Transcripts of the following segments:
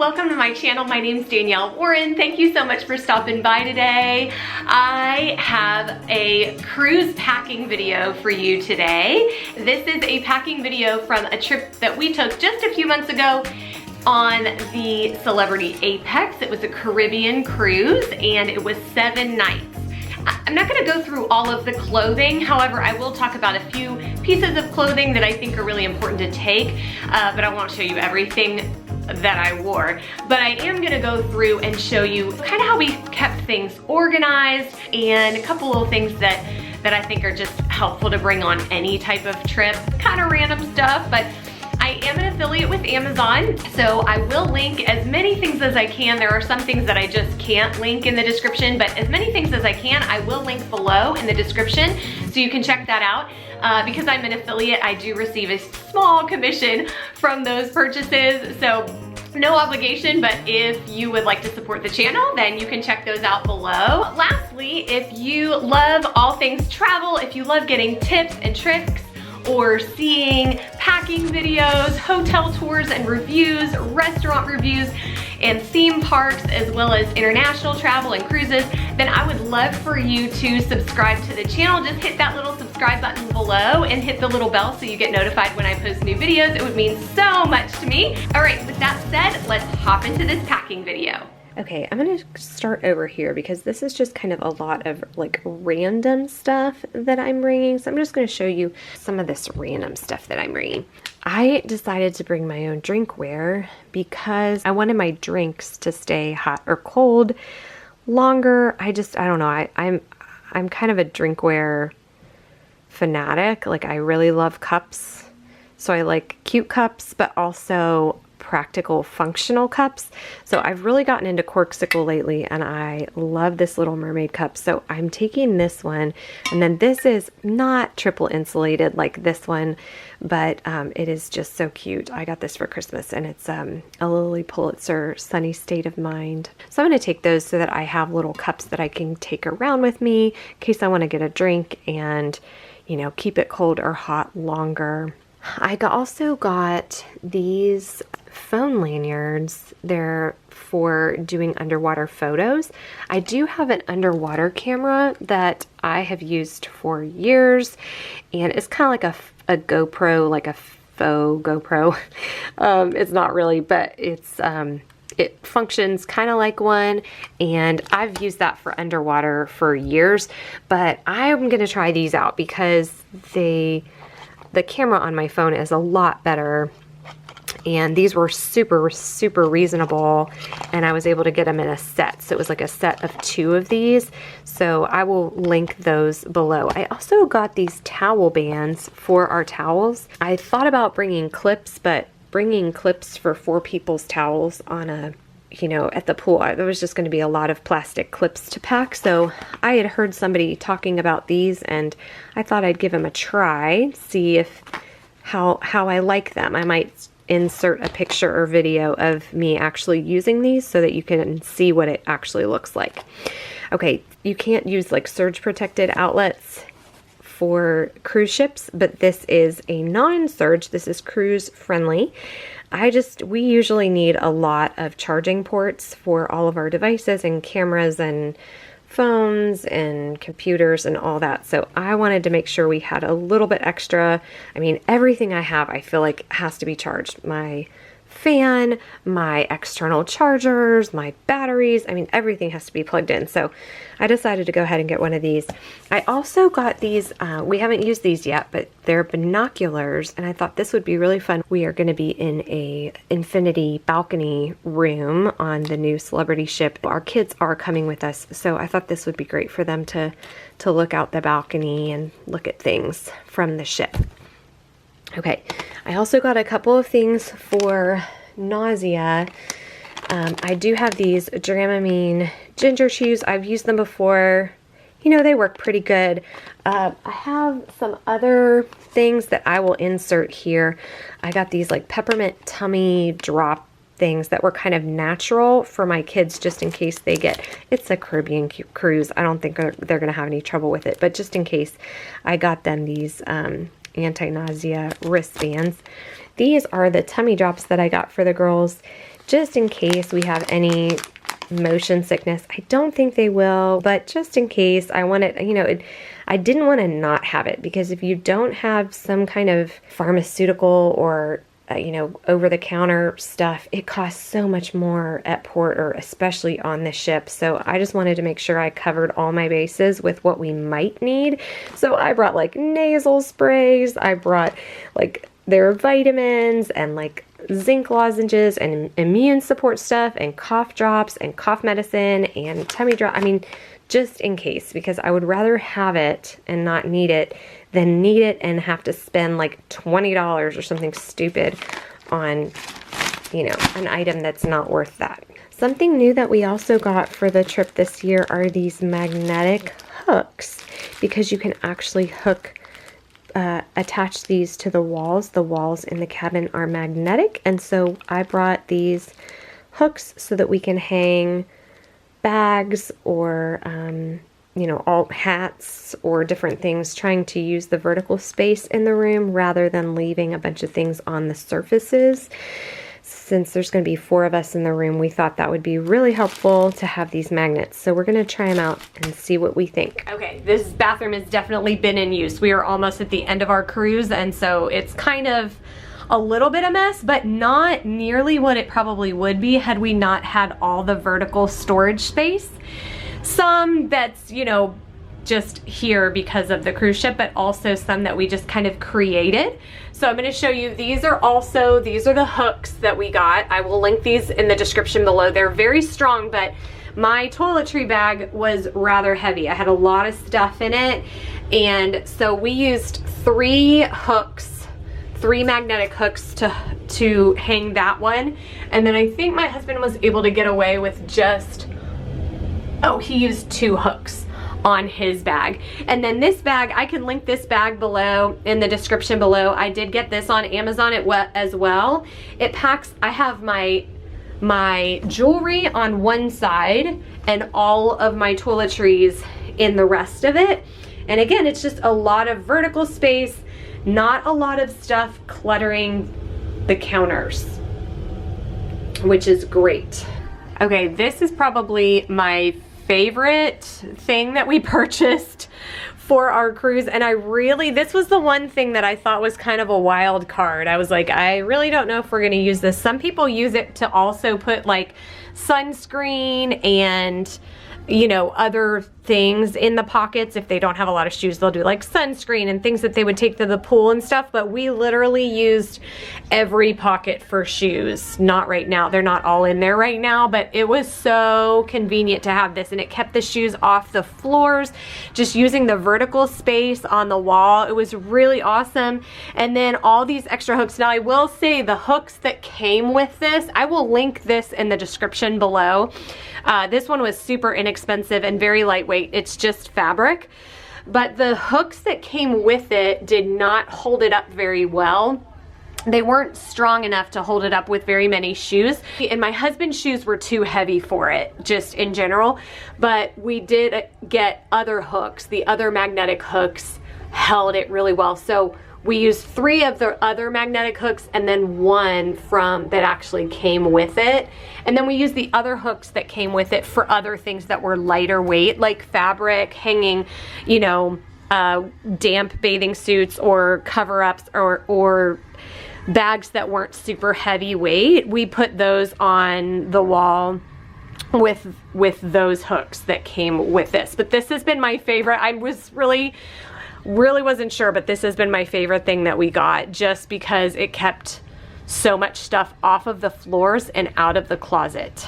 welcome to my channel. My name's Danielle Warren. Thank you so much for stopping by today. I have a cruise packing video for you today. This is a packing video from a trip that we took just a few months ago on the Celebrity Apex. It was a Caribbean cruise and it was 7 nights. I'm not gonna go through all of the clothing, however, I will talk about a few pieces of clothing that I think are really important to take, but I won't show you everything that I wore. But I am gonna go through and show you kind of how we kept things organized and a couple of things that I think are just helpful to bring on any type of trip. Kind of random stuff, but I am an affiliate with Amazon, so I will link as many things as I can. There are some things that I just can't link in the description, but as many things as I can, I will link below in the description, so you can check that out. Because I'm an affiliate, I do receive a small commission from those purchases, so no obligation, but if you would like to support the channel, then you can check those out below. Lastly, if you love all things travel, if you love getting tips and tricks, or seeing packing videos, hotel tours and reviews, restaurant reviews, and theme parks, as well as international travel and cruises, then I would love for you to subscribe to the channel. Just hit that little subscribe button below and hit the little bell so you get notified when I post new videos. It would mean so much to me. All right, with that said, let's hop into this packing video. Okay, I'm gonna start over here because this is just kind of a lot of like random stuff that I'm bringing. So I'm just gonna show you some of this random stuff that I'm bringing. I decided to bring my own drinkware because I wanted my drinks to stay hot or cold longer. I don't know, I'm kind of a drinkware fanatic. Like, I really love cups. So I like cute cups, but also practical functional cups. So I've really gotten into Corksicle lately and I love this little mermaid cup. So I'm taking this one, and then this is not triple insulated like this one, but it is just so cute. I got this for Christmas and it's a Lily Pulitzer Sunny State of Mind. So I'm going to take those so that I have little cups that I can take around with me in case I want to get a drink and, you know, keep it cold or hot longer. I also got these phone lanyards. They're for doing underwater photos. I do have an underwater camera that I have used for years, and it's kind of like a GoPro, like a faux GoPro. It's not really, but it's it functions kind of like one, and I've used that for underwater for years, but I'm gonna try these out because the camera on my phone is a lot better, and these were super reasonable, and I was able to get them in a set. So it was like a set of 2 of these, so I will link those below. I also got these towel bands for our towels. I thought about bringing clips, but bringing clips for 4 people's towels on a, you know, at the pool, there was just going to be a lot of plastic clips to pack. So I had heard somebody talking about these, and I thought I'd give them a try, see if how I like them. I might insert a picture or video of me actually using these so that you can see what it actually looks like. Okay, you can't use like surge protected outlets for cruise ships, but this is a non-surge. This is cruise friendly. We usually need a lot of charging ports for all of our devices and cameras and phones and computers and all that. So I wanted to make sure we had a little bit extra. I mean, everything I have, I feel like has to be charged. My fan, my external chargers, my batteries, I mean, everything has to be plugged in. So I decided to go ahead and get one of these. I also got these, we haven't used these yet, but they're binoculars, and I thought this would be really fun. We are going to be in a infinity balcony room on the new Celebrity ship. Our kids are coming with us, so I thought this would be great for them to look out the balcony and look at things from the ship. Okay, I also got a couple of things for nausea. I do have these Dramamine ginger chews. I've used them before. You know, they work pretty good. I have some other things that I will insert here. I got these like peppermint tummy drop things that were kind of natural for my kids, just in case they get, it's a Caribbean cruise. I don't think they're going to have any trouble with it, but just in case, I got them these anti-nausea wristbands. These are the tummy drops that I got for the girls. just in case we have any motion sickness. I don't think they will, but just in case, I wanted, you know, I didn't want to not have it, because if you don't have some kind of pharmaceutical or you know, over-the-counter stuff, it costs so much more at port, or especially on the ship. So I just wanted to make sure I covered all my bases with what we might need. So I brought like nasal sprays, I brought like their vitamins and like zinc lozenges and immune support stuff and cough drops and cough medicine and tummy drop. I mean, just in case, because I would rather have it and not need it than need it and have to spend like $20 or something stupid on, you know, an item that's not worth that. Something new that we also got for the trip this year are these magnetic hooks, because you can actually hook, attach these to the walls. The walls in the cabin are magnetic, and so I brought these hooks so that we can hang bags or you know, all hats or different things, trying to use the vertical space in the room rather than leaving a bunch of things on the surfaces. Since there's going to be 4 of us in the room, we thought that would be really helpful to have these magnets. So we're going to try them out and see what we think. Okay, this bathroom has definitely been in use. We are almost at the end of our cruise, and so it's kind of a little bit a mess, but not nearly what it probably would be had we not had all the vertical storage space. Some that's, you know, just here because of the cruise ship, but also some that we just kind of created. So I'm going to show you, these are the hooks that we got. I will link these in the description below. They're very strong, but my toiletry bag was rather heavy. I had a lot of stuff in it, and so we used 3 hooks, 3 magnetic hooks to hang that one. And then I think my husband was able to get away with just, oh, he used 2 hooks on his bag. And then this bag, I can link this bag below in the description below. I did get this on Amazon as well. It packs, I have my jewelry on one side and all of my toiletries in the rest of it. And again, it's just a lot of vertical space, not a lot of stuff cluttering the counters, which is great. Okay, this is probably my favorite thing that we purchased for our cruise, and this was the one thing that I thought was kind of a wild card. I was like, I really don't know if we're gonna use this. Some people use it to also put like sunscreen and, you know, other things in the pockets. If they don't have a lot of shoes, they'll do like sunscreen and things that they would take to the pool and stuff. But we literally used every pocket for shoes. Not right now, they're not all in there right now, but it was so convenient to have this, and it kept the shoes off the floors, just using the vertical space on the wall. It was really awesome. And then all these extra hooks. Now I will say the hooks that came with this, I will link this in the description below. This one was super inexpensive and very lightweight. It's just fabric, but the hooks that came with it did not hold it up very well. They weren't strong enough to hold it up with very many shoes, and my husband's shoes were too heavy for it, just in general. But we did get other hooks. The other magnetic hooks held it really well. So we used 3 of the other magnetic hooks and then 1 that actually came with it. And then we used the other hooks that came with it for other things that were lighter weight, like fabric, hanging, you know, damp bathing suits or cover-ups or bags that weren't super heavy weight. We put those on the wall with those hooks that came with this. But this has been my favorite. I was really wasn't sure, but this has been my favorite thing that we got, just because it kept so much stuff off of the floors and out of the closet.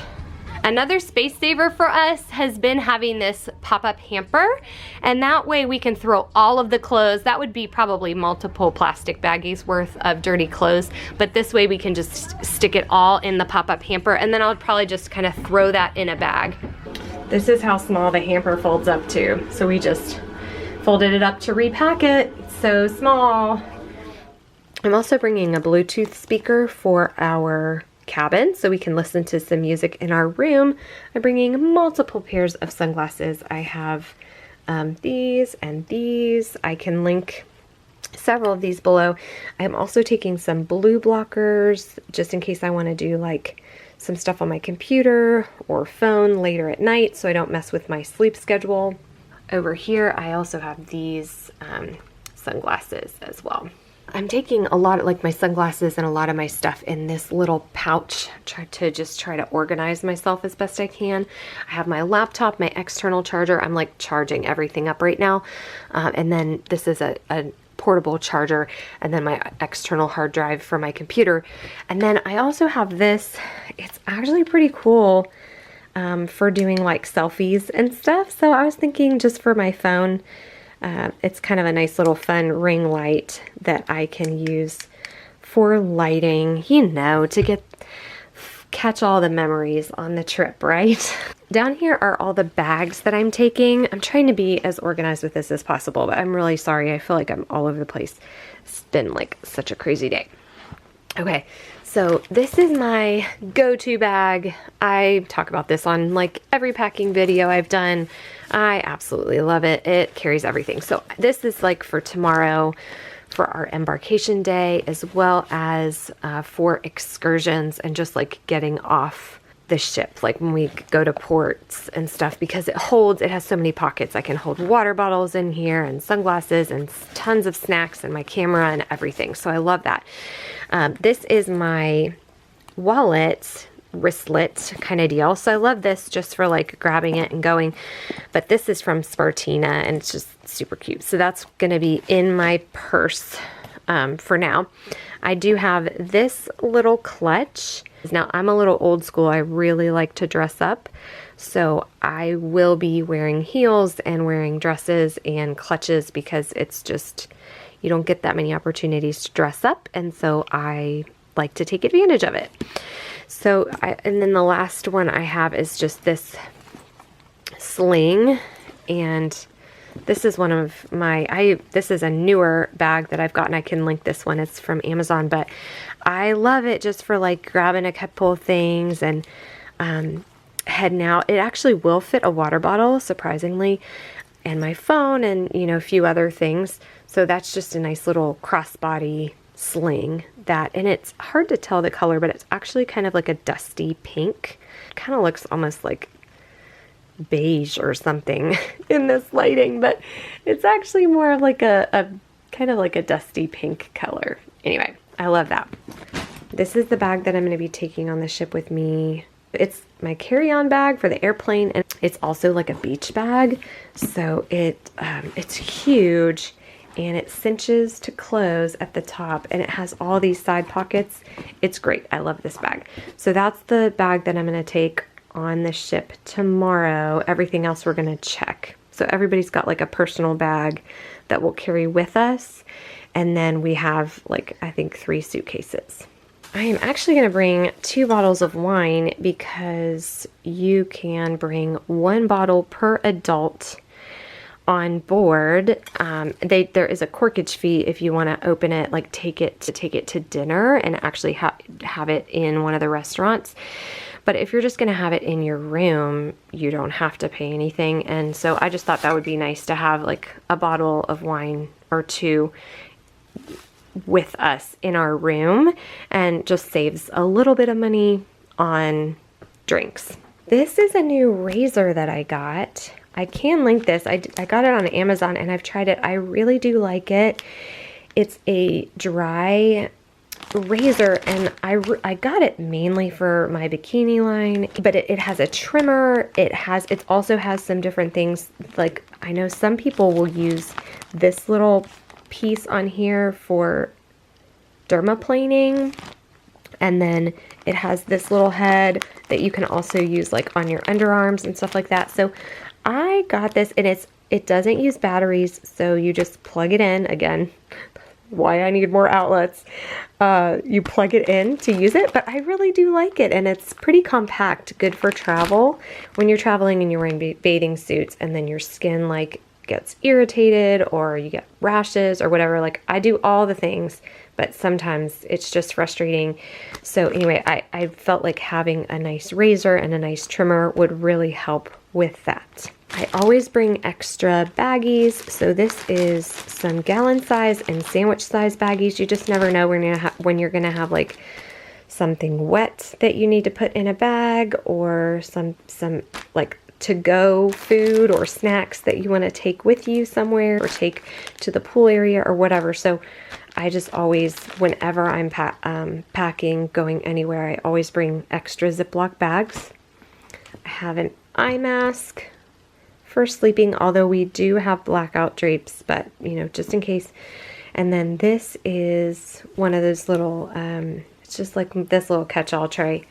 Another space saver for us has been having this pop-up hamper, and that way we can throw all of the clothes. That would be probably multiple plastic baggies worth of dirty clothes, but this way we can just stick it all in the pop-up hamper, and then I'll probably just kind of throw that in a bag. This is how small the hamper folds up to, so we just folded it up to repack it. It's so small. I'm also bringing a Bluetooth speaker for our cabin so we can listen to some music in our room. I'm bringing multiple pairs of sunglasses. I have these and these. I can link several of these below. I'm also taking some blue blockers just in case I want to do like some stuff on my computer or phone later at night so I don't mess with my sleep schedule. Over here, I also have these sunglasses as well. I'm taking a lot of like my sunglasses and a lot of my stuff in this little pouch try to organize myself as best I can. I have my laptop, my external charger. I'm like charging everything up right now. And then this is a portable charger, and then my external hard drive for my computer. And then I also have this. It's actually pretty cool for doing like selfies and stuff. So I was thinking just for my phone, it's kind of a nice little fun ring light that I can use for lighting, you know, to catch all the memories on the trip, right? Down here are all the bags that I'm taking. I'm trying to be as organized with this as possible, but I'm really sorry. I feel like I'm all over the place. It's been like such a crazy day. Okay, so this is my go-to bag. I talk about this on like every packing video I've done. I absolutely love it. It carries everything. So this is like for tomorrow, for our embarkation day, as well as for excursions and just like getting off the ship, like when we go to ports and stuff, because it has so many pockets. I can hold water bottles in here and sunglasses and tons of snacks and my camera and everything. So I love that. This is my wallet wristlet kind of deal. So I love this just for like grabbing it and going. But this is from Spartina and it's just super cute. So that's going to be in my purse for now. I do have this little clutch. Now I'm a little old school. I really like to dress up. So I will be wearing heels and wearing dresses and clutches because it's just, you don't get that many opportunities to dress up. And so I like to take advantage of it. So, and then the last one I have is just this sling, and this is one of my, this is a newer bag that I've gotten. I can link this one. It's from Amazon, but I love it just for like grabbing a couple of things and heading out. It actually will fit a water bottle, surprisingly, and my phone and, you know, a few other things. So that's just a nice little crossbody sling that, and it's hard to tell the color, but it's actually kind of like a dusty pink. Kind of looks almost like beige or something in this lighting, but it's actually more of like a kind of like a dusty pink color. Anyway, I love that. This is the bag that I'm going to be taking on the ship with me. It's my carry-on bag for the airplane, and it's also like a beach bag. So it's huge. And it cinches to close at the top, and it has all these side pockets. It's great. I love this bag. So that's the bag that I'm going to take on the ship tomorrow. Everything else we're going to check. So everybody's got like a personal bag that we'll carry with us. And then we have like, I think 3 suitcases. I am actually going to bring 2 bottles of wine because you can bring 1 bottle per adult on board. There is a corkage fee if you want to open it, like take it to dinner and actually have it in one of the restaurants. But if you're just going to have it in your room, you don't have to pay anything. And so I just thought that would be nice to have like a bottle of wine or 2 with us in our room, and just saves a little bit of money on drinks. This is a new razor that I got. I can link this. I got it on Amazon and I've tried it. I really do like it. It's a dry razor, and I got it mainly for my bikini line, but it has a trimmer. It also has some different things. Like, I know some people will use this little piece on here for dermaplaning, and then it has this little head that you can also use like on your underarms and stuff like that. So I got this, and it doesn't use batteries, so you just plug it in. Again, why I need more outlets. You plug it in to use it, but I really do like it, and it's pretty compact, good for travel. When you're traveling and you're wearing bathing suits and then your skin like gets irritated or you get rashes or whatever, like I do all the things, but sometimes it's just frustrating. So anyway, I felt like having a nice razor and a nice trimmer would really help with that. I always bring extra baggies. So this is some gallon size and sandwich size baggies. You just never know when you're gonna have like something wet that you need to put in a bag, or some like to-go food or snacks that you want to take with you somewhere or take to the pool area or whatever. So I just always, whenever I'm packing, going anywhere, I always bring extra Ziploc bags. I have an eye mask for sleeping, although we do have blackout drapes, but you know, just in case. And then this is one of those little, it's just like this little catch-all tray.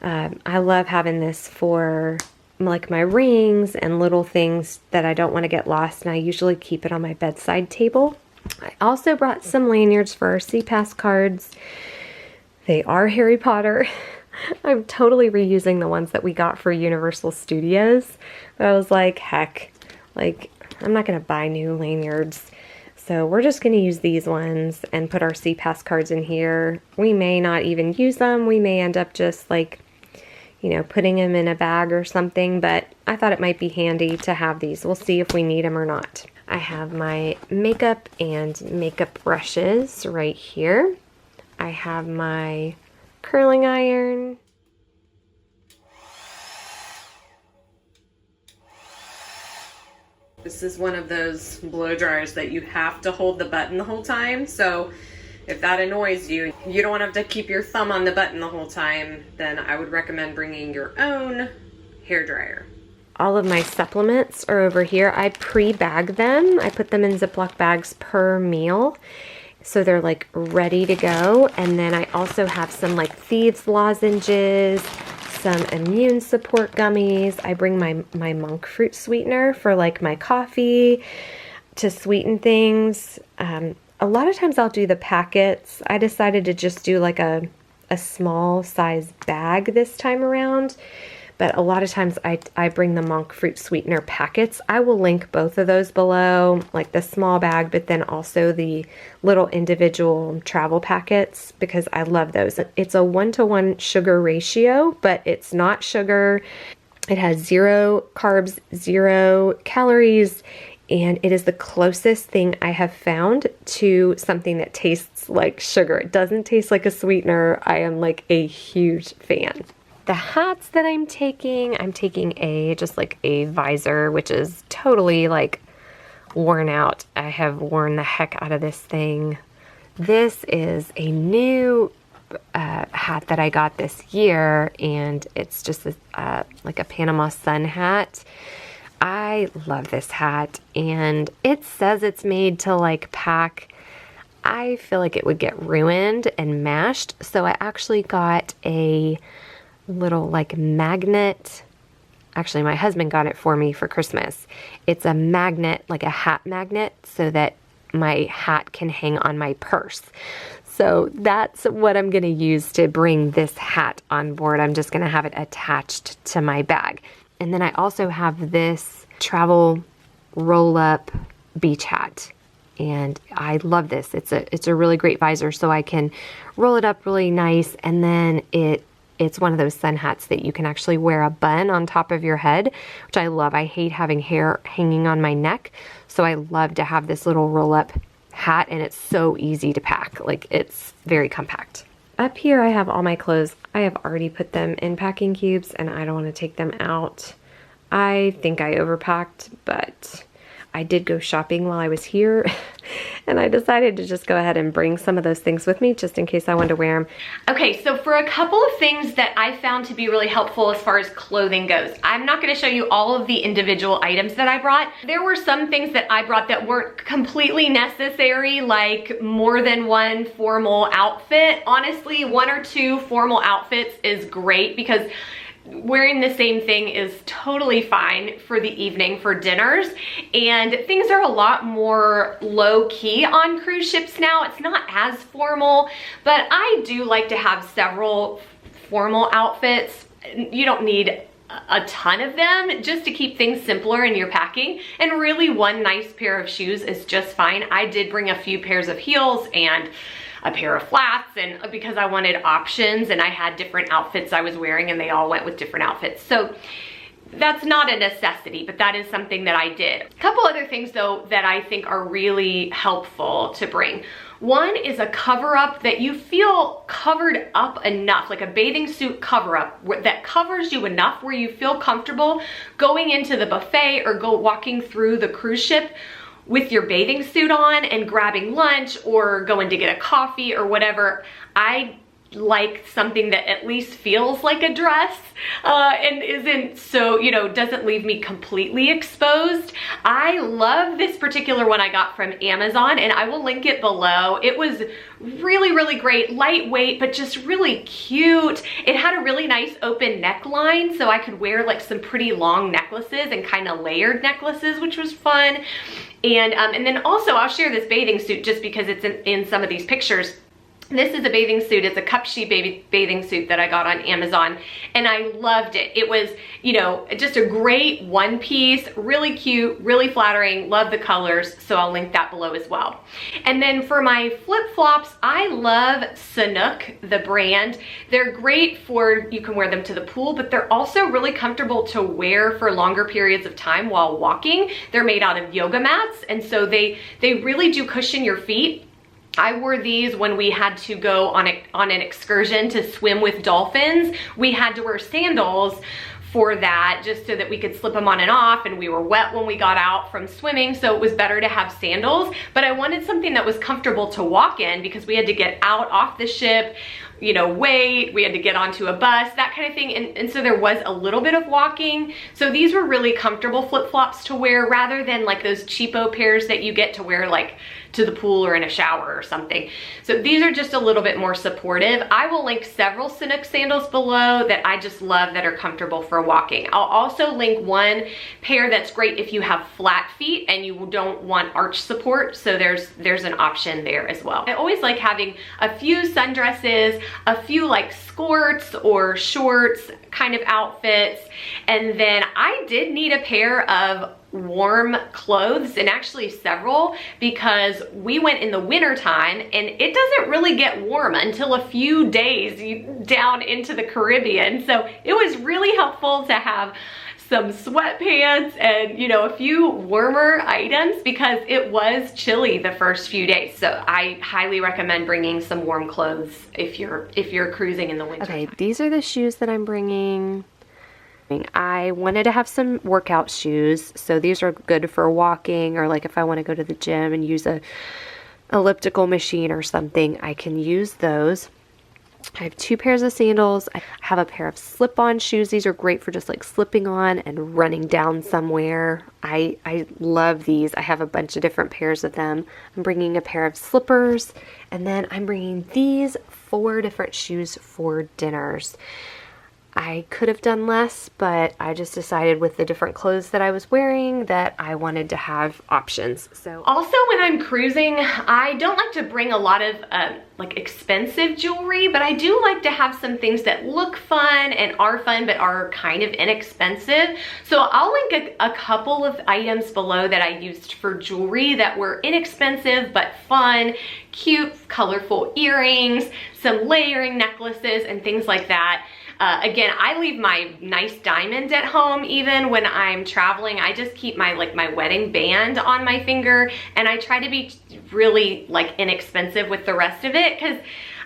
I love having this for like my rings and little things that I don't want to get lost, and I usually keep it on my bedside table. I also brought some lanyards for our CPAS cards. They are Harry Potter. I'm totally reusing the ones that we got for Universal Studios, but I was like, heck, like I'm not going to buy new lanyards. So we're just going to use these ones and put our CPAS cards in here. We may not even use them. We may end up just like, you know, putting them in a bag or something, but I thought it might be handy to have these. We'll see if we need them or not. I have my makeup and makeup brushes right here. I have my curling iron. This is one of those blow dryers that you have to hold the button the whole time. So if that annoys you, you don't want to have to keep your thumb on the button the whole time, then I would recommend bringing your own hair dryer. All of my supplements are over here. I pre-bag them. I put them in Ziploc bags per meal, so they're like ready to go. And then I also have some like thieves lozenges, some immune support gummies. I bring my monk fruit sweetener for like my coffee to sweeten things. A lot of times I'll do the packets. I decided to just do like a small size bag this time around. But a lot of times I bring the monk fruit sweetener packets. I will link both of those below, like the small bag, but then also the little individual travel packets, because I love those. It's a 1-to-1 sugar ratio, but it's not sugar. It has 0 carbs, 0 calories, and it is the closest thing I have found to something that tastes like sugar. It doesn't taste like a sweetener. I am like a huge fan. The hats that I'm taking just like a visor, which is totally like worn out. I have worn the heck out of this thing. This is a new hat that I got this year, and it's just this, like a Panama sun hat. I love this hat, and it says it's made to like pack. I feel like it would get ruined and mashed, so I actually got a little like magnet. Actually, my husband got it for me for Christmas. It's a magnet, like a hat magnet, so that my hat can hang on my purse. So that's what I'm going to use to bring this hat on board. I'm just going to have it attached to my bag. And then I also have this travel roll-up beach hat, and I love this. It's a really great visor, so I can roll it up really nice, and then it's one of those sun hats that you can actually wear a bun on top of your head, which I love. I hate having hair hanging on my neck, so I love to have this little roll-up hat, and it's so easy to pack. Like, it's very compact. Up here I have all my clothes. I have already put them in packing cubes, and I don't want to take them out. I think I overpacked, but I did go shopping while I was here, and I decided to just go ahead and bring some of those things with me just in case I wanted to wear them. Okay, so for a couple of things that I found to be really helpful as far as clothing goes, I'm not going to show you all of the individual items that I brought. There were some things that I brought that weren't completely necessary, like more than one formal outfit. Honestly, 1 or 2 formal outfits is great, because wearing the same thing is totally fine for the evening for dinners, and things are a lot more low-key on cruise ships now. It's not as formal, but I do like to have several formal outfits. You don't need a ton of them, just to keep things simpler in your packing, and really one nice pair of shoes is just fine. I did bring a few pairs of heels and a pair of flats, and because I wanted options, and I had different outfits I was wearing, and they all went with different outfits. So that's not a necessity, but that is something that I did. A couple other things though that I think are really helpful to bring. One is a cover up that you feel covered up enough, like a bathing suit cover up that covers you enough where you feel comfortable going into the buffet or walking through the cruise ship with your bathing suit on and grabbing lunch or going to get a coffee or whatever. I like something that at least feels like a dress and isn't so, you know, doesn't leave me completely exposed. I love this particular one I got from Amazon, and I will link it below. It was really, really great, lightweight, but just really cute. It had a really nice open neckline, so I could wear like some pretty long necklaces and kind of layered necklaces, which was fun. And then also I'll share this bathing suit just because it's in some of these pictures. This is a bathing suit. It's a cup sheet bathing suit that I got on Amazon, and I loved it. It was, you know, just a great one piece, really cute, really flattering, love the colors, so I'll link that below as well. And then for my flip-flops, I love Sanuk, the brand. They're great for, you can wear them to the pool, but they're also really comfortable to wear for longer periods of time while walking. They're made out of yoga mats, and so they really do cushion your feet. I wore these when we had to go on an excursion to swim with dolphins. We had to wear sandals for that just so that we could slip them on and off, and we were wet when we got out from swimming, so it was better to have sandals. But I wanted something that was comfortable to walk in because we had to get out off the ship, you know, wait, we had to get onto a bus, that kind of thing. And so there was a little bit of walking. So these were really comfortable flip-flops to wear rather than like those cheapo pairs that you get to wear like to the pool or in a shower or something. So these are just a little bit more supportive. I will link several Sanuk sandals below that I just love that are comfortable for walking. I'll also link one pair that's great if you have flat feet and you don't want arch support. So there's an option there as well. I always like having a few sundresses, a few like skirts or shorts kind of outfits. And then I did need a pair of warm clothes, and actually several, because we went in the winter time and it doesn't really get warm until a few days down into the Caribbean. So it was really helpful to have some sweatpants and, you know, a few warmer items because it was chilly the first few days. So I highly recommend bringing some warm clothes if you're cruising in the winter. Okay, these are the shoes that I'm bringing. I wanted to have some workout shoes, so these are good for walking, or like if I want to go to the gym and use a elliptical machine or something, I can use those. I have 2 pairs of sandals. I have a pair of slip-on shoes. These are great for just like slipping on and running down somewhere. I love these. I have a bunch of different pairs of them. I'm bringing a pair of slippers, and then I'm bringing these 4 different shoes for dinners. I could have done less, but I just decided with the different clothes that I was wearing that I wanted to have options. So also when I'm cruising, I don't like to bring a lot of like expensive jewelry, but I do like to have some things that look fun and are fun but are kind of inexpensive. So I'll link a couple of items below that I used for jewelry that were inexpensive but fun, cute, colorful earrings, some layering necklaces and things like that. Again, I leave my nice diamonds at home even when I'm traveling. I just keep my wedding band on my finger, and I try to be really like inexpensive with the rest of it because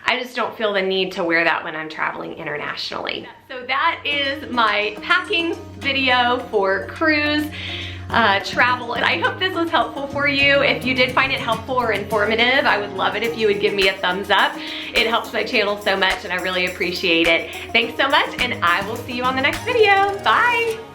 I just don't feel the need to wear that when I'm traveling internationally. So that is my packing video for cruise travel, and I hope this was helpful for you. If you did find it helpful or informative, I would love it if you would give me a thumbs up. It helps my channel so much and I really appreciate it. Thanks so much, and I will see you on the next video. Bye.